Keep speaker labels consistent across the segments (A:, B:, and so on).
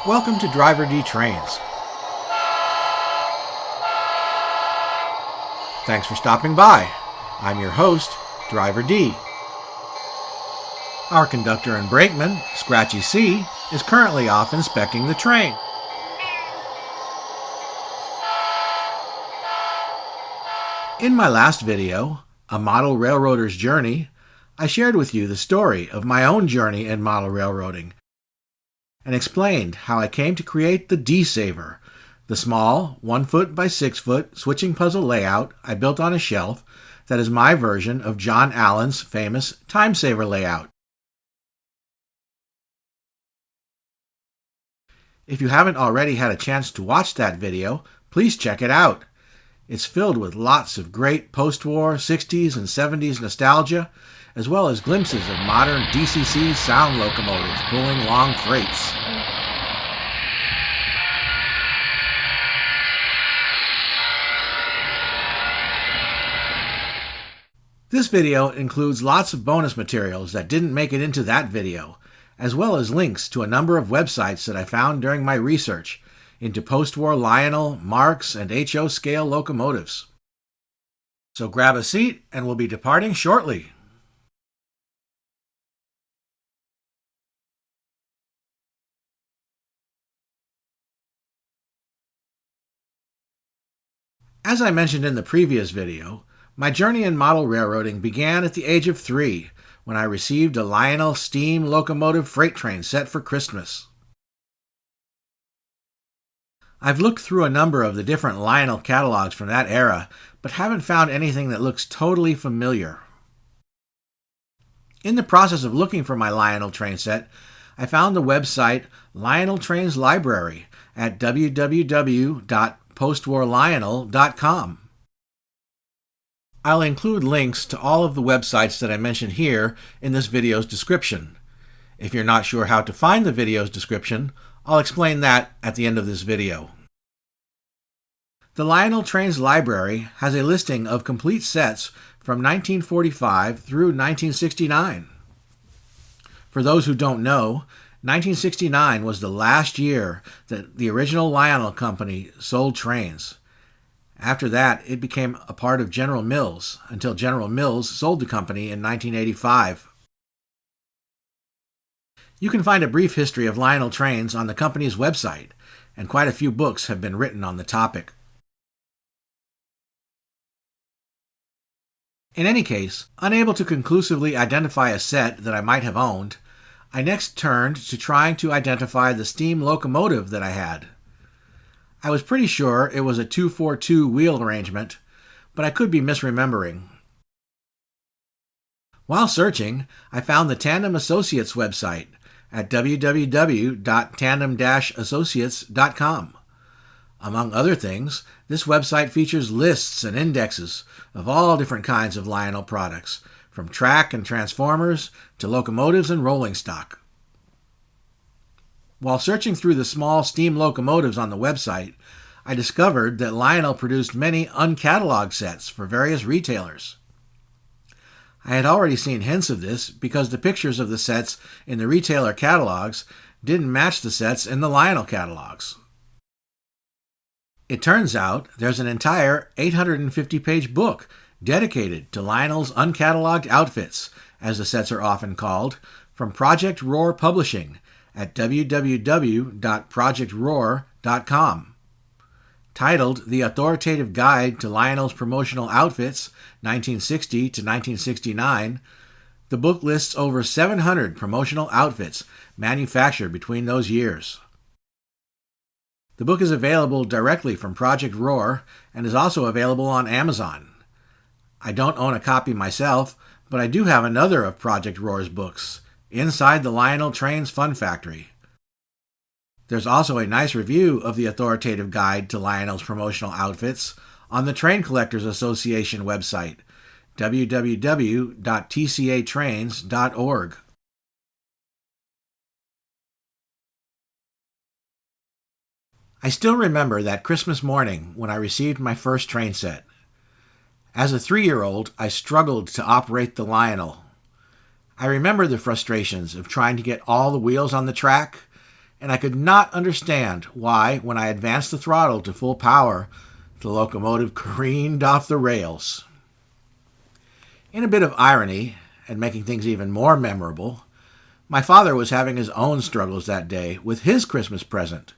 A: Welcome to DriverDTrains. Thanks for stopping by. I'm your host, Driver D. Our conductor and brakeman, Scratchy-C, is currently off inspecting the train. In my last video, A Model Railroader's Journey, I shared with you the story of my own journey in model railroading and explained how I came to create the D-Saver, the small 1-foot by 6-foot switching puzzle layout I built on a shelf that is my version of John Allen's famous Timesaver layout. If you haven't already had a chance to watch that video, please check it out. It's filled with lots of great post-war 60s and 70s nostalgia, as well as glimpses of modern DCC sound locomotives pulling long freights. This video includes lots of bonus materials that didn't make it into that video, as well as links to a number of websites that I found during my research into post-war Lionel, Marx, and HO scale locomotives. So grab a seat and we'll be departing shortly. As I mentioned in the previous video, my journey in model railroading began at the age of 3 when I received a Lionel steam locomotive freight train set for Christmas. I've looked through a number of the different Lionel catalogs from that era, but haven't found anything that looks totally familiar. In the process of looking for my Lionel train set, I found the website Lionel Trains Library at www.postwarlionel.com. I'll include links to all of the websites that I mentioned here in this video's description. If you're not sure how to find the video's description, I'll explain that at the end of this video. The Lionel Trains Library has a listing of complete sets from 1945 through 1969. For those who don't know, 1969 was the last year that the original Lionel Company sold trains. After that, it became a part of General Mills until General Mills sold the company in 1985. You can find a brief history of Lionel Trains on the company's website, and quite a few books have been written on the topic. In any case, unable to conclusively identify a set that I might have owned, I next turned to trying to identify the steam locomotive that I had. I was pretty sure it was a 242 wheel arrangement, but I could be misremembering. While searching, I found the Tandem Associates website at www.tandem-associates.com. Among other things, this website features lists and indexes of all different kinds of Lionel products, from track and transformers to locomotives and rolling stock. While searching through the small steam locomotives on the website, I discovered that Lionel produced many uncatalogued sets for various retailers. I had already seen hints of this because the pictures of the sets in the retailer catalogs didn't match the sets in the Lionel catalogs. It turns out there's an entire 850-page book dedicated to Lionel's uncatalogued outfits, as the sets are often called, from Project Roar Publishing at www.projectroar.com. Titled The Authoritative Guide to Lionel's Promotional Outfits, 1960 to 1969, the book lists over 700 promotional outfits manufactured between those years. The book is available directly from Project Roar and is also available on Amazon. I don't own a copy myself, but I do have another of Project Roar's books, Inside the Lionel Trains Fun Factory. There's also a nice review of the Authoritative Guide to Lionel's Promotional Outfits on the Train Collectors Association website, www.tcatrains.org. I still remember that Christmas morning when I received my first train set. As a 3-year-old, I struggled to operate the Lionel. I remember the frustrations of trying to get all the wheels on the track and I could not understand why, when I advanced the throttle to full power, the locomotive careened off the rails. In a bit of irony, and making things even more memorable, my father was having his own struggles that day with his Christmas present,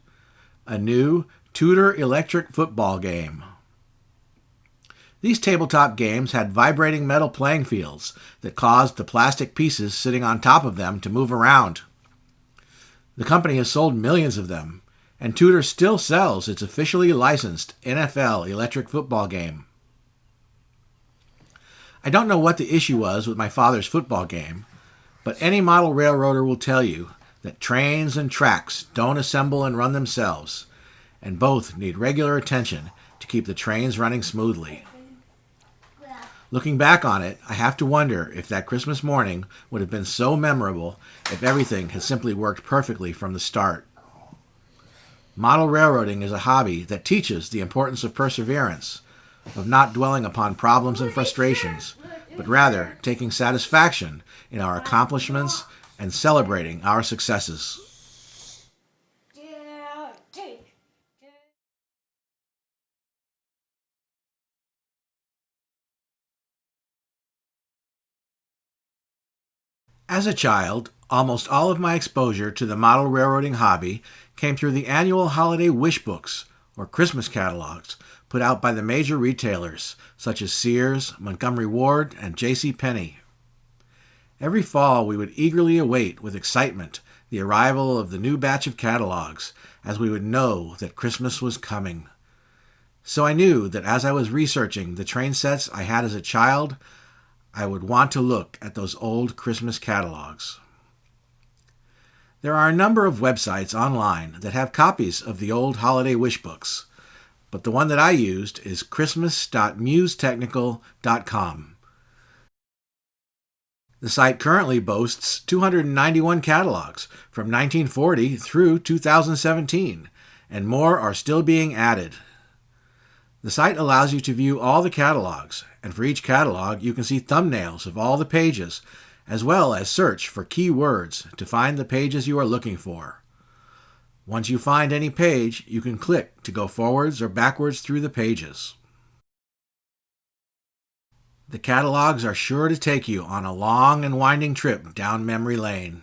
A: a new Tudor electric football game. These tabletop games had vibrating metal playing fields that caused the plastic pieces sitting on top of them to move around. The company has sold millions of them, and Tudor still sells its officially licensed NFL electric football game. I don't know what the issue was with my father's football game, but any model railroader will tell you that trains and tracks don't assemble and run themselves, and both need regular attention to keep the trains running smoothly. Looking back on it, I have to wonder if that Christmas morning would have been so memorable if everything had simply worked perfectly from the start. Model railroading is a hobby that teaches the importance of perseverance, of not dwelling upon problems and frustrations, but rather taking satisfaction in our accomplishments and celebrating our successes. As a child, almost all of my exposure to the model railroading hobby came through the annual holiday Wishbooks, or Christmas catalogs, put out by the major retailers such as Sears, Montgomery Ward, and J.C. Every fall we would eagerly await with excitement the arrival of the new batch of catalogs, as we would know that Christmas was coming. So I knew that as I was researching the train sets I had as a child, I would want to look at those old Christmas catalogs. There are a number of websites online that have copies of the old holiday Wishbooks, but the one that I used is christmas.musetechnical.com. The site currently boasts 291 catalogs from 1940 through 2017, and more are still being added. The site allows you to view all the catalogs, and for each catalog you can see thumbnails of all the pages, as well as search for key words to find the pages you are looking for. Once you find any page, you can click to go forwards or backwards through the pages. The catalogs are sure to take you on a long and winding trip down memory lane.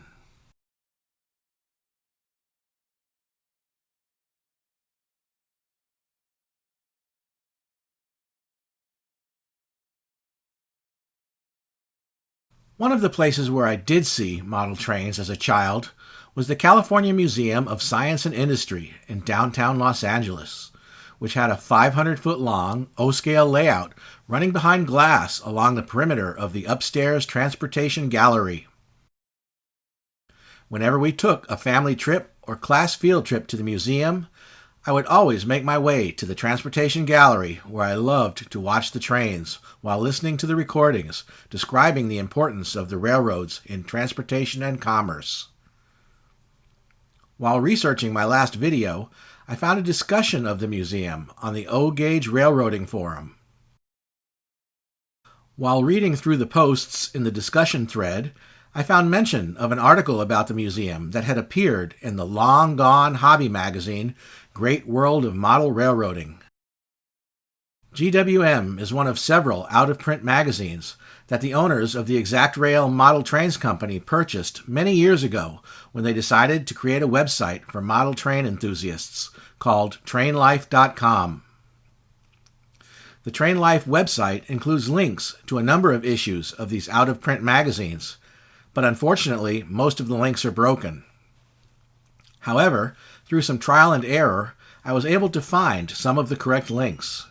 A: One of the places where I did see model trains as a child was the California Museum of Science and Industry in downtown Los Angeles, which had a 500-foot-long O-scale layout running behind glass along the perimeter of the upstairs transportation gallery. Whenever we took a family trip or class field trip to the museum, I would always make my way to the transportation gallery where I loved to watch the trains while listening to the recordings describing the importance of the railroads in transportation and commerce. While researching my last video, I found a discussion of the museum on the O-Gauge Railroading Forum. While reading through the posts in the discussion thread, I found mention of an article about the museum that had appeared in the long-gone hobby magazine Great World of Model Railroading. GWM is one of several out-of-print magazines that the owners of the Exact Rail Model Trains Company purchased many years ago when they decided to create a website for model train enthusiasts called TrainLife.com. The TrainLife website includes links to a number of issues of these out-of-print magazines, but unfortunately most of the links are broken. However, through some trial and error, I was able to find some of the correct links.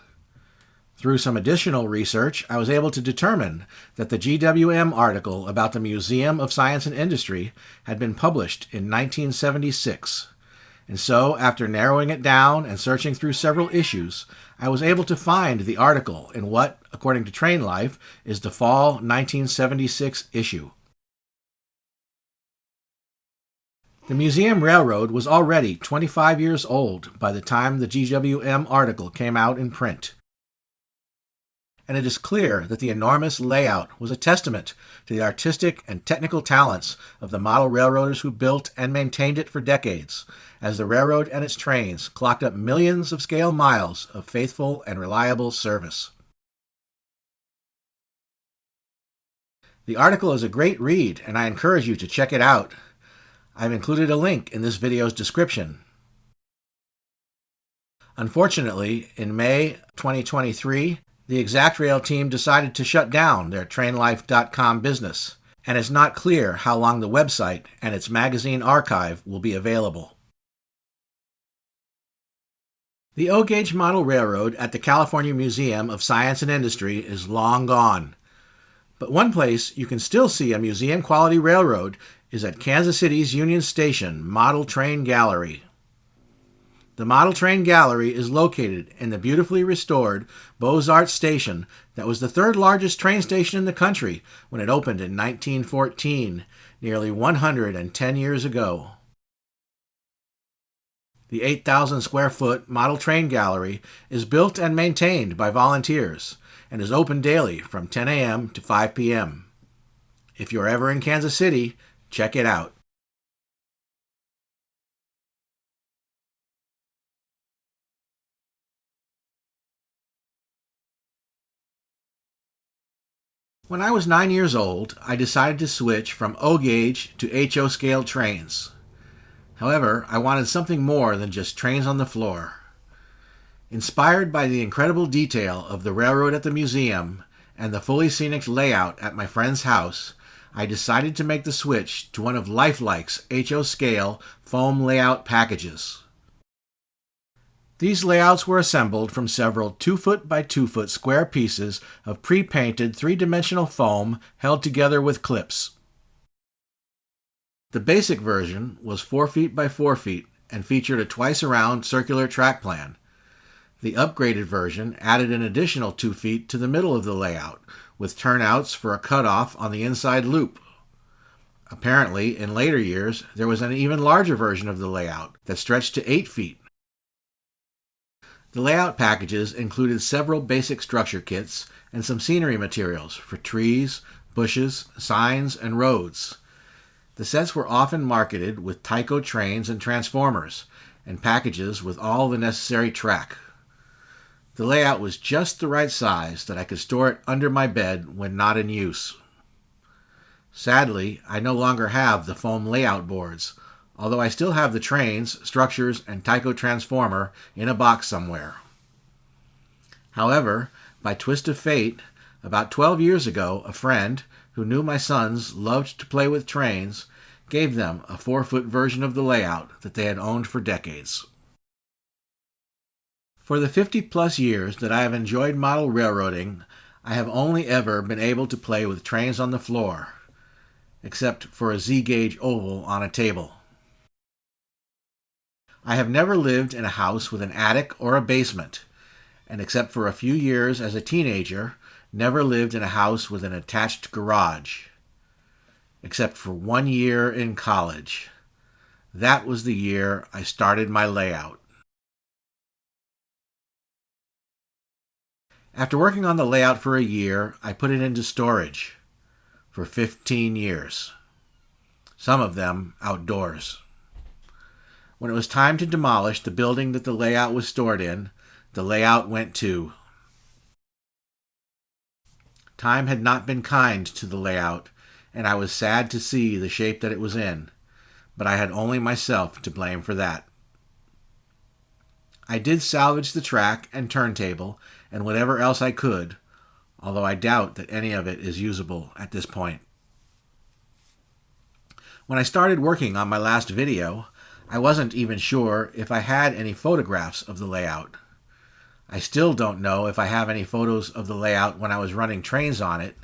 A: Through some additional research, I was able to determine that the GWM article about the Museum of Science and Industry had been published in 1976. And so, after narrowing it down and searching through several issues, I was able to find the article in what, according to Train Life, is the fall 1976 issue. The Museum Railroad was already 25 years old by the time the GWM article came out in print. and it is clear that the enormous layout was a testament to the artistic and technical talents of the model railroaders who built and maintained it for decades, as the railroad and its trains clocked up millions of scale miles of faithful and reliable service. The article is a great read, and I encourage you to check it out. I've included a link in this video's description. Unfortunately, in May 2023, the ExactRail team decided to shut down their TrainLife.com business, and it's not clear how long the website and its magazine archive will be available. The O-Gauge Model Railroad at the California Museum of Science and Industry is long gone. But one place you can still see a museum-quality railroad is at Kansas City's Union Station Model Train Gallery. The Model Train Gallery is located in the beautifully restored Beaux-Arts station that was the third largest train station in the country when it opened in 1914, nearly 110 years ago. The 8,000 square foot Model Train Gallery is built and maintained by volunteers and is open daily from 10 a.m. to 5 p.m. If you're ever in Kansas City, check it out. When I was 9 years old, I decided to switch from O-gauge to HO scale trains. However, I wanted something more than just trains on the floor. Inspired by the incredible detail of the railroad at the museum and the fully scenic layout at my friend's house, I decided to make the switch to one of Lifelike's HO scale foam layout packages. These layouts were assembled from several 2-foot by 2-foot square pieces of pre-painted 3-dimensional foam held together with clips. The basic version was 4 feet by 4 feet and featured a twice-around circular track plan. The upgraded version added an additional 2 feet to the middle of the layout, with turnouts for a cutoff on the inside loop. Apparently, in later years, there was an even larger version of the layout that stretched to 8 feet. The layout packages included several basic structure kits and some scenery materials for trees, bushes, signs, and roads. The sets were often marketed with Tyco trains and transformers, and packages with all the necessary track. The layout was just the right size that I could store it under my bed when not in use. Sadly, I no longer have the foam layout boards, although I still have the trains, structures, and Tyco transformer in a box somewhere. However, by twist of fate, about 12 years ago, a friend, who knew my sons loved to play with trains, gave them a 4-foot version of the layout that they had owned for decades. For the 50-plus years that I have enjoyed model railroading, I have only ever been able to play with trains on the floor, except for a Z-gauge oval on a table. I have never lived in a house with an attic or a basement, and except for a few years as a teenager, never lived in a house with an attached garage, except for 1 year in college. That was the year I started my layout. After working on the layout for a year, I put it into storage for 15 years, some of them outdoors. When it was time to demolish the building that the layout was stored in, the layout went too. Time had not been kind to the layout, and I was sad to see the shape that it was in, but I had only myself to blame for that. I did salvage the track and turntable and whatever else I could, although I doubt that any of it is usable at this point. When I started working on my last video, I wasn't even sure if I had any photographs of the layout. I still don't know if I have any photos of the layout when I was running trains on it,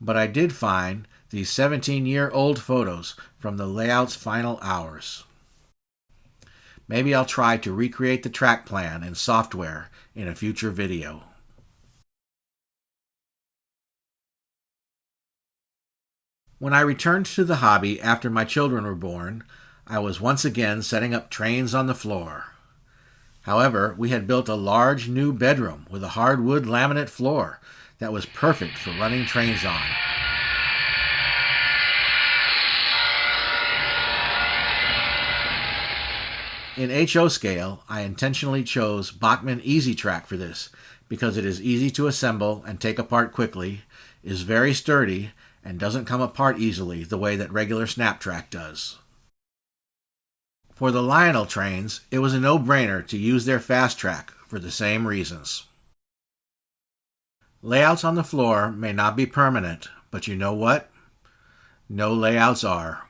A: but I did find these 17-year-old photos from the layout's final hours. Maybe I'll try to recreate the track plan in software in a future video. When I returned to the hobby after my children were born, I was once again setting up trains on the floor. However, we had built a large new bedroom with a hardwood laminate floor that was perfect for running trains on. In HO scale, I intentionally chose Bachmann Easy Track for this because it is easy to assemble and take apart quickly, is very sturdy, and doesn't come apart easily the way that regular Snap-Track does. For the Lionel trains, it was a no-brainer to use their Fast Track for the same reasons. Layouts on the floor may not be permanent, but you know what? No layouts are.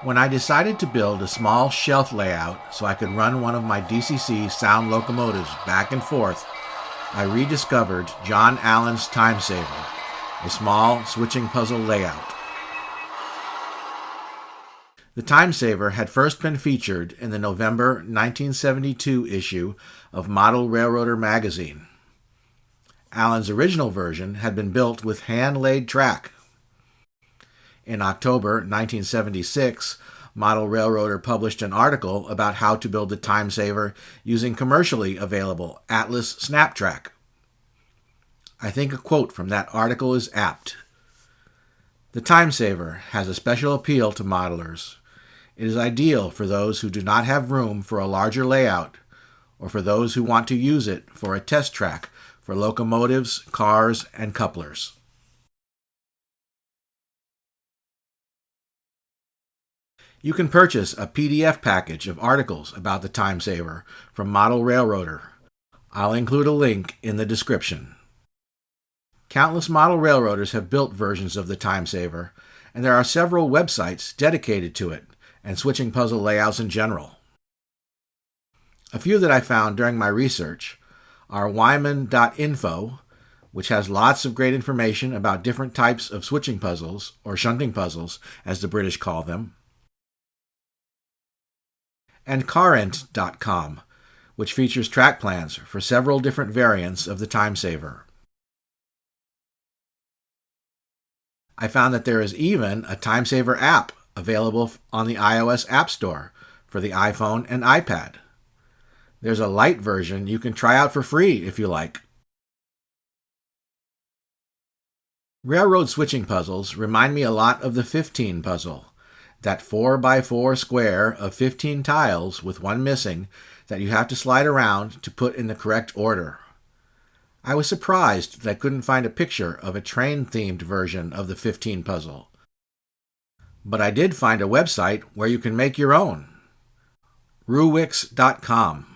A: When I decided to build a small shelf layout so I could run one of my DCC sound locomotives back and forth, I rediscovered John Allen's Timesaver, a small switching puzzle layout. The Timesaver had first been featured in the November 1972 issue of Model Railroader magazine. Allen's original version had been built with hand-laid track. In October 1976, Model Railroader published an article about how to build the Timesaver using commercially available Atlas Snap-Track. I think a quote from that article is apt. The Timesaver has a special appeal to modelers. It is ideal for those who do not have room for a larger layout, or for those who want to use it for a test track for locomotives, cars, and couplers. You can purchase a PDF package of articles about the Timesaver from Model Railroader. I'll include a link in the description. Countless model railroaders have built versions of the Timesaver, and there are several websites dedicated to it and switching puzzle layouts in general. A few that I found during my research are wyman.info, which has lots of great information about different types of switching puzzles, or shunting puzzles, as the British call them, and carent.com, which features track plans for several different variants of the Timesaver. I found that there is even a Timesaver app available on the iOS App Store for the iPhone and iPad. There's a light version you can try out for free if you like. Railroad switching puzzles remind me a lot of the 15 puzzle, that 4x4 square of 15 tiles with one missing that you have to slide around to put in the correct order. I was surprised that I couldn't find a picture of a train-themed version of the 15 puzzle. But I did find a website where you can make your own. Ruwix.com.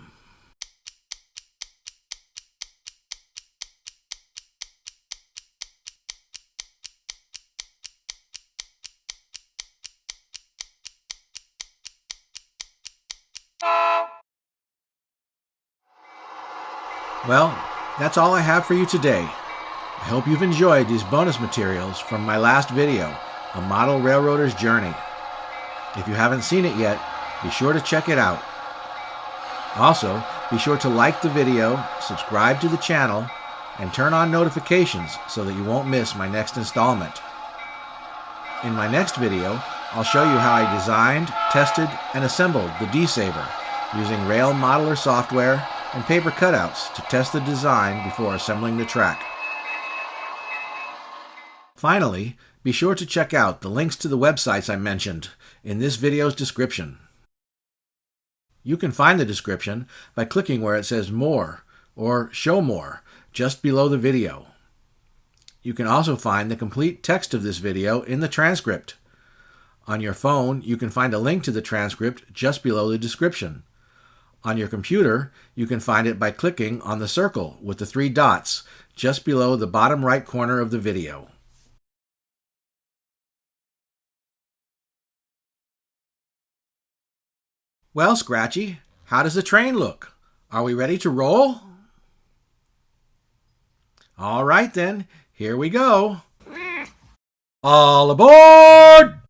A: Well, that's all I have for you today. I hope you've enjoyed these bonus materials from my last video, A Model Railroader's Journey. If you haven't seen it yet, be sure to check it out. Also, be sure to like the video, subscribe to the channel, and turn on notifications so that you won't miss my next installment. In my next video, I'll show you how I designed, tested, and assembled the D-Saver using Rail Modeler software and paper cutouts to test the design before assembling the track. Finally, be sure to check out the links to the websites I mentioned in this video's description. You can find the description by clicking where it says More or Show More just below the video. You can also find the complete text of this video in the transcript. On your phone, you can find a link to the transcript just below the description. On your computer, you can find it by clicking on the circle with the 3 dots just below the bottom right corner of the video. Well, Scratchy, how does the train look? Are we ready to roll? All right then, here we go. All aboard!